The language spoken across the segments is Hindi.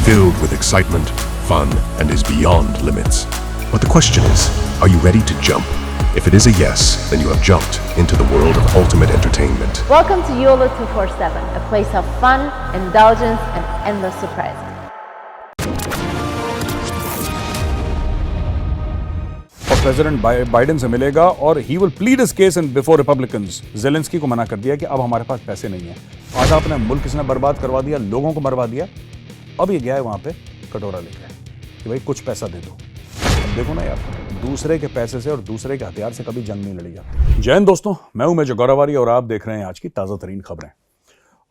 filled with excitement, fun, and is beyond limits. But the question is, are you ready to jump? If it is a yes, then you have jumped into the world of ultimate entertainment. Welcome to YOLO 247, a place of fun, indulgence, and endless surprises. और प्रेसिडेंट बाइडेन से मिलेगा और he will plead his case in before Republicans. Zelensky को मना कर दिया कि अब हमारे पास पैसे नहीं है। आधा अपने मुल्क इसने बर्बाद करवा दिया, लोगों को मरवा दिया। अब ये गया है वहां पे कटोरा लेकर कि भाई कुछ पैसा दे दो। अब देखो ना यार, दूसरे के पैसे से और दूसरे के हथियार से कभी जंग नहीं लड़ी जाती। जय हिंद दोस्तों, मैं हूं मेजर गौरवारी और आप देख रहे हैं आज की ताज़ा तरीन खबरें।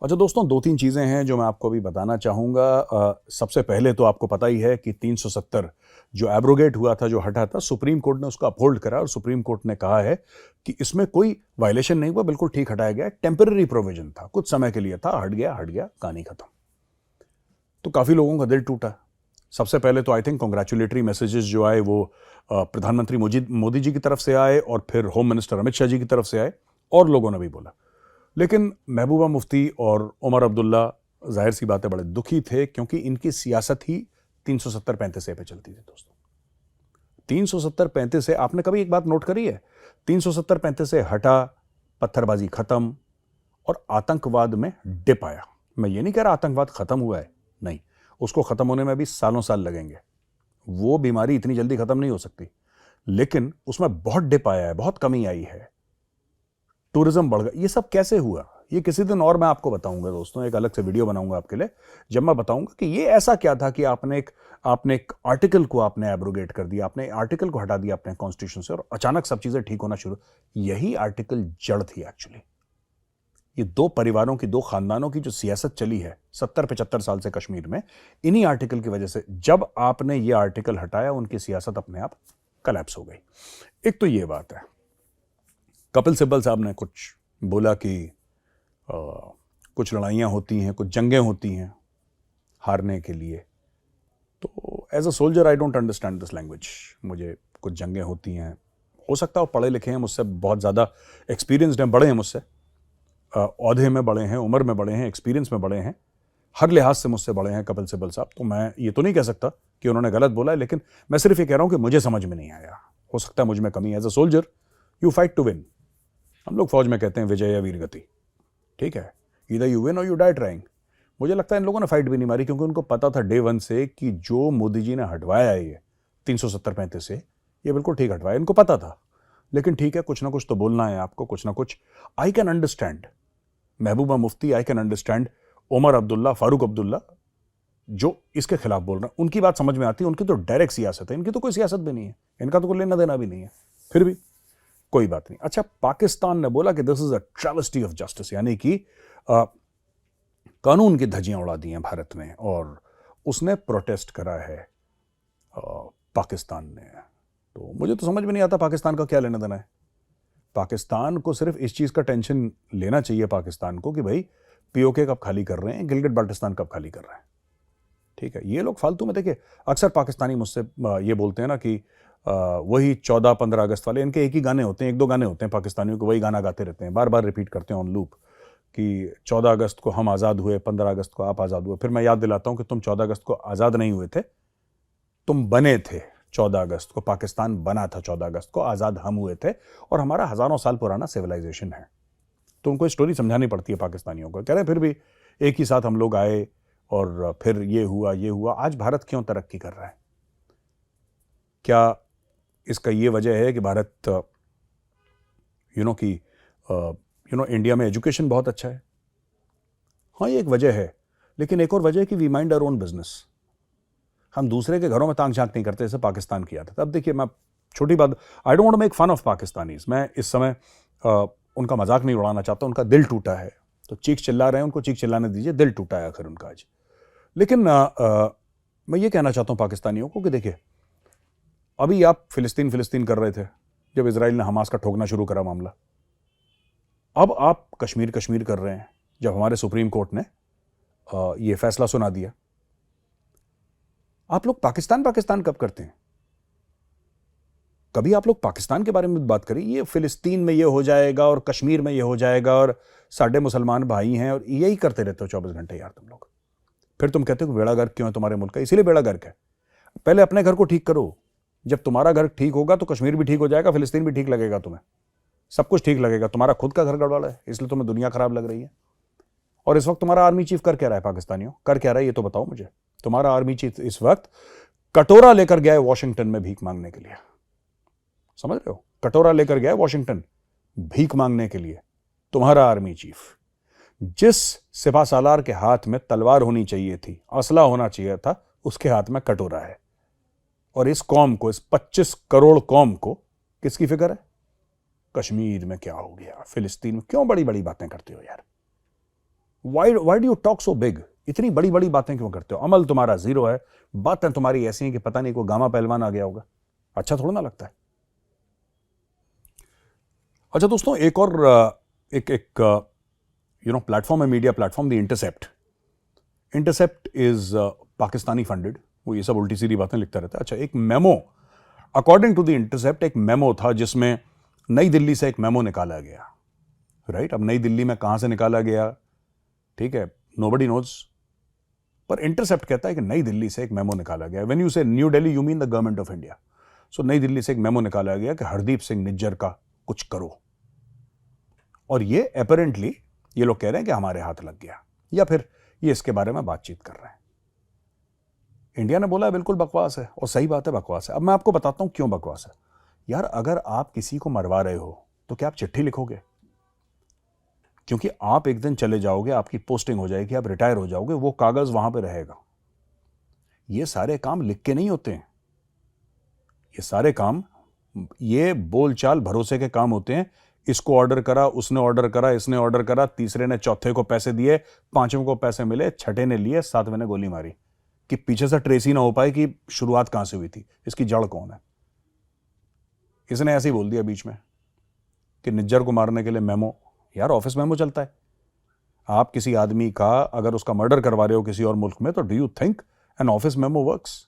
अच्छा दोस्तों, दो तीन चीज़ें हैं जो मैं आपको अभी बताना चाहूँगा। सबसे पहले तो आपको पता ही है कि 370 जो एब्रोगेट हुआ था, जो हटा था, सुप्रीम कोर्ट ने उसको अपहोल्ड करा और सुप्रीम कोर्ट ने कहा है कि इसमें कोई वायलेशन नहीं हुआ, बिल्कुल ठीक हटाया गया। टेम्पररी प्रोविजन था, कुछ समय के लिए था, हट गया, कहानी खत्म। तो काफ़ी लोगों का दिल टूटा। सबसे पहले तो आई थिंक कॉन्ग्रेचुलेटरी मैसेजेस जो आए वो प्रधानमंत्री मोदी जी की तरफ से आए और फिर होम मिनिस्टर अमित शाह जी की तरफ से आए और लोगों ने भी बोला। लेकिन महबूबा मुफ्ती और उमर अब्दुल्ला जाहिर सी बात है बड़े दुखी थे, क्योंकि इनकी सियासत ही 370-35 पे चलती थी दोस्तों। 370-35 से आपने कभी एक बात नोट करी है? 370-35 से हटा, पत्थरबाजी खत्म और आतंकवाद में डिप आया। मैं ये नहीं कह रहा आतंकवाद खत्म हुआ है, नहीं, उसको खत्म होने में भी सालों साल लगेंगे। वो बीमारी इतनी जल्दी खत्म नहीं हो सकती, लेकिन उसमें बहुत डिप आया है, बहुत कमी आई है। टूरिज्म बढ़ गया। ये सब कैसे हुआ, ये किसी दिन और मैं आपको बताऊंगा दोस्तों, एक अलग से वीडियो बनाऊंगा आपके लिए, जब मैं बताऊंगा कि ये ऐसा क्या था कि आपने एक आर्टिकल को आपने एब्रोगेट कर दिया, आपने आर्टिकल को हटा दिया अपने कॉन्स्टिट्यूशन से और अचानक सब चीजें ठीक होना शुरू। यही आर्टिकल जड़ थी एक्चुअली। ये दो परिवारों की, दो खानदानों की जो सियासत चली है 70-75 साल से कश्मीर में, इन्हीं आर्टिकल की वजह से जब आपने ये आर्टिकल हटाया, उनकी सियासत अपने आप कलेप्स हो गई। एक तो ये बात है। कपिल सिब्बल साहब ने कुछ बोला कि कुछ लड़ाइयाँ होती हैं, कुछ जंगें होती हैं हारने के लिए। तो as a soldier I don't understand this language. मुझे कुछ जंगें होती हैं, हो सकता है पढ़े लिखे हैं, मुझसे बहुत ज़्यादा एक्सपीरियंसड हैं, बड़े हैं मुझसे, औहदे में बड़े हैं, उम्र में बड़े हैं, एक्सपीरियंस में बड़े हैं, हर लिहाज से मुझसे बड़े हैं कपिल सिब्बल साहब। तो मैं ये तो नहीं कह सकता कि उन्होंने गलत बोला है, लेकिन मैं सिर्फ ये कह रहा हूँ कि मुझे समझ में नहीं आया। हो सकता है मुझ में कमी है। As a soldier you fight to win. हम लोग फौज में कहते हैं विजय या वीरगति, ठीक है, ईदर यू विन और यू डाई ट्राइंग। मुझे लगता है इन लोगों ने फाइट भी नहीं मारी, क्योंकि उनको पता था डे वन से कि जो मोदी जी ने हटवाया है ये 370-35 से, ये बिल्कुल ठीक हटवाया, इनको पता था। लेकिन ठीक है, कुछ ना कुछ तो बोलना है आपको, कुछ ना कुछ। I can understand Mehbooba Mufti, I can understand Omar Abdullah, Farooq Abdullah, जो इसके खिलाफ बोल रहे हैं। उनकी बात समझ में आती है, उनकी तो डायरेक्ट सियासत है, इनकी तो कोई सियासत भी नहीं है, इनका तो कोई लेना देना भी नहीं है, फिर भी कोई बात नहीं। अच्छा, पाकिस्तान ने बोला कि this is a travesty of justice, यानी कि कानून की धज्जियां उड़ा दी हैं भारत ने, और उसने प्रोटेस्ट करा है पाकिस्तान ने। तो मुझे तो समझ में नहीं आता पाकिस्तान का क्या लेना देना है। पाकिस्तान को सिर्फ इस चीज़ का टेंशन लेना चाहिए पाकिस्तान को कि भाई पीओके कब खाली कर रहे हैं, गिलगित बाल्टिस्तान कब खाली कर रहे हैं, ठीक है। ये लोग फालतू में, देखिए अक्सर पाकिस्तानी मुझसे ये बोलते हैं ना कि वही 14-15 अगस्त वाले, इनके एक ही गाने होते हैं, एक दो गाने होते हैं पाकिस्तानियों को, वही गाना गाते रहते हैं, बार बार रिपीट करते हैं ऑन लूप कि 14 अगस्त को हम आज़ाद हुए, 15 अगस्त को आप आज़ाद हुए। फिर मैं याद दिलाता हूं कि तुम 14 अगस्त को आज़ाद नहीं हुए थे, तुम बने थे 14 अगस्त को, पाकिस्तान बना था 14 अगस्त को, आज़ाद हम हुए थे, और हमारा हज़ारों साल पुराना सिविलाइजेशन है। तो उनको स्टोरी समझानी पड़ती है पाकिस्तानियों को। कह रहे फिर भी एक ही साथ हम लोग आए और फिर ये हुआ। आज भारत क्यों तरक्की कर रहा है? क्या इसका ये वजह है कि भारत इंडिया में एजुकेशन बहुत अच्छा है? हाँ, ये एक वजह है, लेकिन एक और वजह है कि we mind our own business. हम दूसरे के घरों में तांग झांक नहीं करते, जैसे पाकिस्तान किया था। अब देखिए, मैं छोटी बात, I don't want to make fun of Pakistanis. मैं इस समय उनका मजाक नहीं उड़ाना चाहता, उनका दिल टूटा है, तो चीख चिल्ला रहे हैं, उनको चीख चिल्लाने दीजिए, दिल टूटा है आखिर उनका आज। लेकिन मैं ये कहना चाहता हूँ पाकिस्तानियों को कि देखिए, अभी आप फिलिस्तीन कर रहे थे जब इजराइल ने हमास का ठोकना शुरू करा मामला। अब आप कश्मीर कर रहे हैं जब हमारे सुप्रीम कोर्ट ने ये फैसला सुना दिया। आप लोग पाकिस्तान कब करते हैं? कभी आप लोग पाकिस्तान के बारे में बात करें। ये फिलिस्तीन में ये हो जाएगा और कश्मीर में ये हो जाएगा और साढ़े मुसलमान भाई हैं, और यही करते रहते हो 24 घंटे यार तुम लोग। फिर तुम कहते हो बेड़ा गर्क क्यों है तुम्हारे मुल्क का? इसीलिए बेड़ा गर्क है। पहले अपने घर को ठीक करो। जब तुम्हारा घर ठीक होगा तो कश्मीर भी ठीक हो जाएगा, फिलिस्तीन भी ठीक लगेगा, तुम्हें सब कुछ ठीक लगेगा। तुम्हारा खुद का घर गड़बड़ है, इसलिए तुम्हें दुनिया खराब लग रही है। और इस वक्त तुम्हारा आर्मी चीफ कर क्या रहा है? पाकिस्तानियों, कर क्या रहा है ये तो बताओ मुझे। तुम्हारा आर्मी चीफ इस वक्त कटोरा लेकर गया है वॉशिंगटन में भीख मांगने के लिए। समझ रहे हो? कटोरा लेकर गया है वॉशिंगटन भीख मांगने के लिए। तुम्हारा आर्मी चीफ, जिस सिपा सालार के हाथ में तलवार होनी चाहिए थी, असला होना चाहिए था, उसके हाथ में कटोरा है। और इस कौम को, इस 25 करोड़ कौम को किसकी फिक्र है? कश्मीर में क्या हो गया, फिलिस्तीन में। क्यों बड़ी बड़ी बातें करते हो यार? Why do you talk so big? इतनी बड़ी बड़ी बातें क्यों करते हो? अमल तुम्हारा जीरो है, बातें तुम्हारी ऐसी हैं कि पता नहीं कोई गामा पहलवान आ गया होगा। अच्छा थोड़ा ना लगता है। अच्छा दोस्तों, एक और प्लेटफॉर्म है, media platform, the intercept. Intercept is Pakistani funded. वो ये सब उल्टी सीधी बातें लिखता रहता है। अच्छा, एक memo, according to the intercept, एक मेमो था जिसमें नई दिल्ली से एक मेमो निकाला गया। राइट? अब नई दिल्ली में कहां से निकाला गया, ठीक है, नोबडी नोज, पर इंटरसेप्ट कहता है कि नई दिल्ली से एक मेमो निकाला गया। When you say New Delhi, you mean the government of India. So नई दिल्ली से एक मेमो निकाला गया कि हरदीप सिंह निज्जर का कुछ करो। और ये अपेरेंटली ये लोग कह रहे हैं कि हमारे हाथ लग गया, या फिर ये इसके बारे में बातचीत कर रहे हैं। इंडिया ने बोला बिल्कुल बकवास है, और सही बात है, बकवास है। अब मैं आपको बताता हूं क्यों बकवास है। यार, अगर आप किसी को मरवा रहे हो तो क्या आप चिट्ठी लिखोगे? क्योंकि आप एक दिन चले जाओगे, आपकी पोस्टिंग हो जाएगी, आप रिटायर हो जाओगे, वो कागज वहां पे रहेगा। ये सारे काम लिख के नहीं होते हैं। ये सारे काम, ये बोलचाल भरोसे के काम होते हैं। इसको ऑर्डर करा, उसने ऑर्डर करा, इसने ऑर्डर करा, तीसरे ने चौथे को पैसे दिए, पांचवें को पैसे मिले, छठे ने लिए, सातवें ने गोली मारी, कि पीछे से ट्रेस ही ना हो पाए कि शुरुआत कहां से हुई थी, इसकी जड़ कौन है। इसने ऐसे ही बोल दिया बीच में कि निज्जर को मारने के लिए मेमो। यार, ऑफिस मेमो चलता है। आप किसी आदमी का अगर उसका मर्डर करवा रहे हो किसी और मुल्क में, तो do you think an office memo works?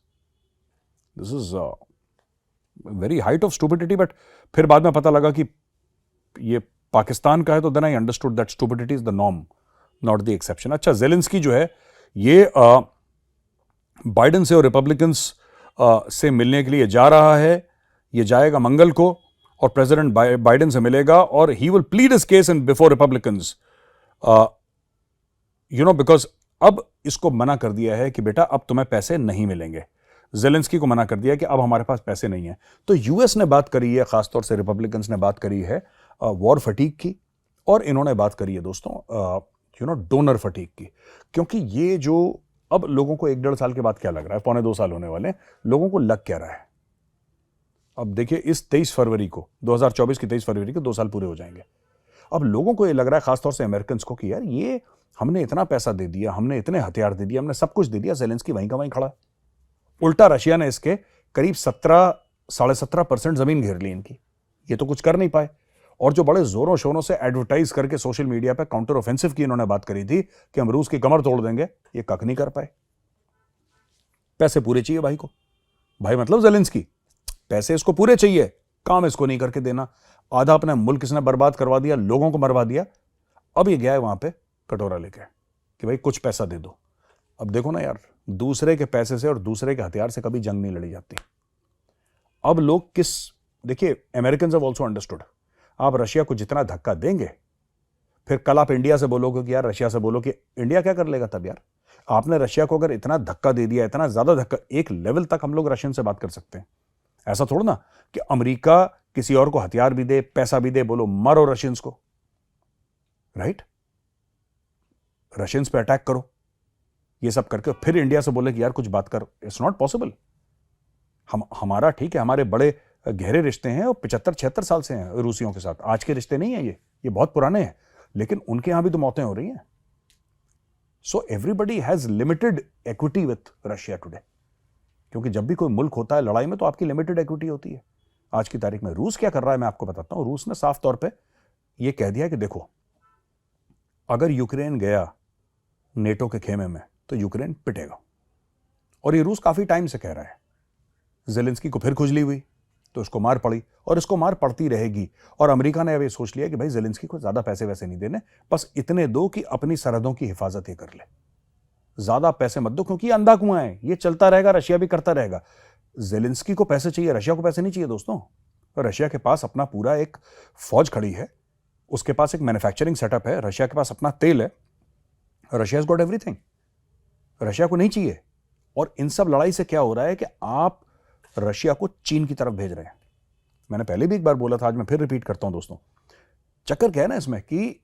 This is very height of stupidity. But फिर बाद में पता लगा कि ये पाकिस्तान का है, तो then I understood that stupidity is the norm, not the exception. अच्छा, ज़ेलेंस्की जो है, ये बाइडेन से और रिपब्लिकन्स से मिलने के लिए जा रहा है। ये जाएगा मंगल को और प्रेसिडेंट बाइडेन से मिलेगा, और he will plead his case in before Republicans, because अब इसको मना कर दिया है कि बेटा अब तुम्हें पैसे नहीं मिलेंगे। ज़ेलेंस्की को मना कर दिया कि अब हमारे पास पैसे नहीं है। तो यूएस ने बात करी है, खासतौर से रिपब्लिकन्स ने बात करी है वॉर फटीक की, और इन्होंने बात करी है दोस्तों डोनर फटीक की। क्योंकि ये जो अब लोगों को 1-1.5 साल के बाद क्या लग रहा है, 1.25 साल होने वाले, लोगों को लग क्या रहा है। अब देखिए, इस 23 फरवरी को, 2024 की 23 फरवरी को 2 साल पूरे हो जाएंगे। अब लोगों को ये लग रहा है, खासतौर से अमेरिकन को, कि यार ये हमने इतना पैसा दे दिया, हमने इतने हथियार दे दिए, हमने सब कुछ दे दिया, ज़ेलेंस्की वहीं का वहीं खड़ा। उल्टा रशिया ने इसके करीब 17-17.5% जमीन घेर ली इनकी। ये तो कुछ कर नहीं पाए। और जो बड़े जोरों शोरों से एडवर्टाइज करके सोशल मीडिया पे काउंटर ऑफेंसिव की इन्होंने बात करी थी कि हम रूस की कमर तोड़ देंगे, ये कख नहीं कर पाए। पैसे पूरे चाहिए भाई को, भाई मतलब ज़ेलेंस्की, पैसे इसको पूरे चाहिए, काम इसको नहीं करके देना। आधा अपना मुल्क इसने बर्बाद करवा दिया, लोगों को मरवा दिया। अब ये गया है वहां पे कटोरा लेके कि भाई कुछ पैसा दे दो। अब देखो ना यार, दूसरे के पैसे से और दूसरे के हथियार से कभी जंग नहीं लड़ी जाती। अब लोग देखिए, अमेरिकन हैव आल्सो अंडरस्टूड। आप रशिया को जितना धक्का देंगे, फिर कल आप इंडिया से बोलोगे कि यार, रशिया से बोलो कि इंडिया क्या कर लेगा तब यार। आपने रशिया को अगर इतना धक्का दे दिया, इतना ज्यादा धक्का, एक लेवल तक हम लोग रशियन से बात कर सकते हैं। ऐसा थोड़ा ना कि अमेरिका किसी और को हथियार भी दे, पैसा भी दे, बोलो मारो रशियंस को, राइट? रशियंस पे अटैक करो, ये सब करके फिर इंडिया से बोले कि यार कुछ बात करो। It's not possible. हमारा ठीक है, हमारे बड़े गहरे रिश्ते हैं और 75-76 साल से हैं रूसियों के साथ। आज के रिश्ते नहीं है ये बहुत पुराने हैं, लेकिन उनके यहां भी तो मौतें हो रही हैं। So everybody has limited equity with Russia today, क्योंकि जब भी कोई मुल्क होता है लड़ाई में तो आपकी लिमिटेड इक्विटी होती है। आज की तारीख में रूस क्या कर रहा है मैं आपको बताता हूं। रूस ने साफ तौर पे ये कह दिया कि देखो, अगर यूक्रेन गया नेटो के खेमे में तो यूक्रेन पिटेगा, और ये रूस काफी टाइम से कह रहा है। ज़ेलेंस्की को फिर खुजली हुई तो उसको मार पड़ी, और इसको मार पड़ती रहेगी। और अमेरिका ने अब ये सोच लिया कि भाई ज़ेलेंस्की को ज्यादा पैसे वैसे नहीं देने, बस इतने दो कि अपनी सरहदों की हिफाजत ही कर ले। ज्यादा पैसे मत दो, क्योंकि ये अंधा कुआं है, ये चलता रहेगा, रशिया भी करता रहेगा। जेलेंस्की को पैसे चाहिए, रशिया को पैसे नहीं चाहिए दोस्तों। रशिया के पास अपना पूरा एक फौज खड़ी है, उसके पास एक मैन्युफैक्चरिंग सेटअप है, रशिया के पास अपना तेल है, Russia has got everything. Russia को नहीं चाहिए। और इन सब लड़ाई से क्या हो रहा है कि आप रशिया को चीन की तरफ भेज रहे हैं। मैंने पहले भी एक बार बोला था, आज मैं फिर रिपीट करता हूं दोस्तों। चक्कर क्या है ना इसमें कि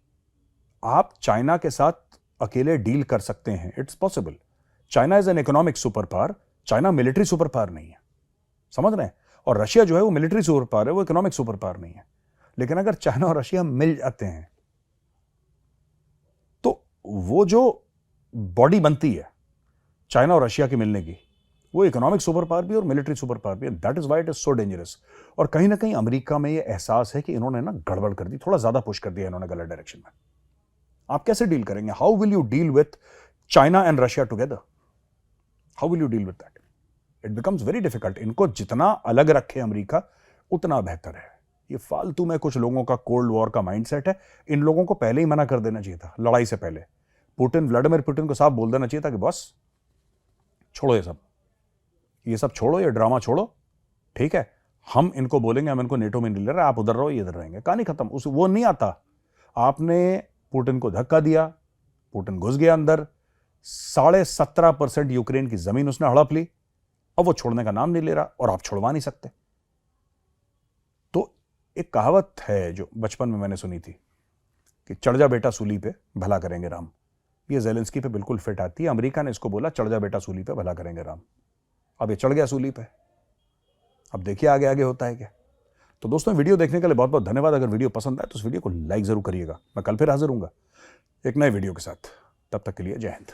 आप चाइना के साथ अकेले डील कर सकते हैं, it's possible. China is an economic super power, China military super power नहीं है, समझ रहे हैं। और रशिया जो है वो मिलिट्री सुपर पावर है, वो इकोनॉमिक सुपर पावर नहीं है। लेकिन अगर चाइना और रशिया मिल जाते हैं तो वो जो बॉडी बनती है चाइना और रशिया के मिलने की, वो इकोनॉमिक सुपर पावर भी और मिलिट्री सुपर पावर भी है। That is why it is so dangerous. और कहीं ना कहीं अमेरिका में ये एहसास है कि इन्होंने ना गड़बड़ कर दी, थोड़ा ज्यादा पुश कर दिया इन्होंने गलत डायरेक्शन में। आप कैसे डील करेंगे? How will you deal with China and Russia together? How will you deal with that? It becomes very difficult. इनको जितना अलग रखे अमेरिका उतना बेहतर है। ये फालतू में कुछ लोगों का कोल्ड वॉर का माइंडसेट है। इन लोगों को पहले ही मना कर देना चाहिए था, लड़ाई से पहले। व्लादिमीर पुतिन को साफ बोल देना चाहिए था कि बॉस छोड़ो ये सब छोड़ो, ये ड्रामा छोड़ो, ठीक है। हम इनको बोलेंगे, हम इनको नेटो में नहीं ले रहे, आप उधर रहो, ये इधर रहेंगे, कहानी खत्म। वो नहीं आता। आपने पुतिन को धक्का दिया, पुतिन घुस गया अंदर, 17.5% यूक्रेन की जमीन उसने हड़प ली। अब वो छोड़ने का नाम नहीं ले रहा और आप छोड़वा नहीं सकते। तो एक कहावत है जो बचपन में मैंने सुनी थी कि चढ़ जा बेटा सूली पे भला करेंगे राम। ये जेलेंस्की पे बिल्कुल फिट आती है। अमेरिका ने इसको बोला चढ़ जा बेटा सूली पे भला करेंगे राम। अब ये चढ़ गया सूली पे, अब देखिए आगे आगे होता है क्या। तो दोस्तों वीडियो देखने के लिए बहुत बहुत धन्यवाद। अगर वीडियो पसंद आए तो इस वीडियो को लाइक जरूर करिएगा। मैं कल फिर हाजिर हूंगा एक नए वीडियो के साथ। तब तक के लिए जय हिंद।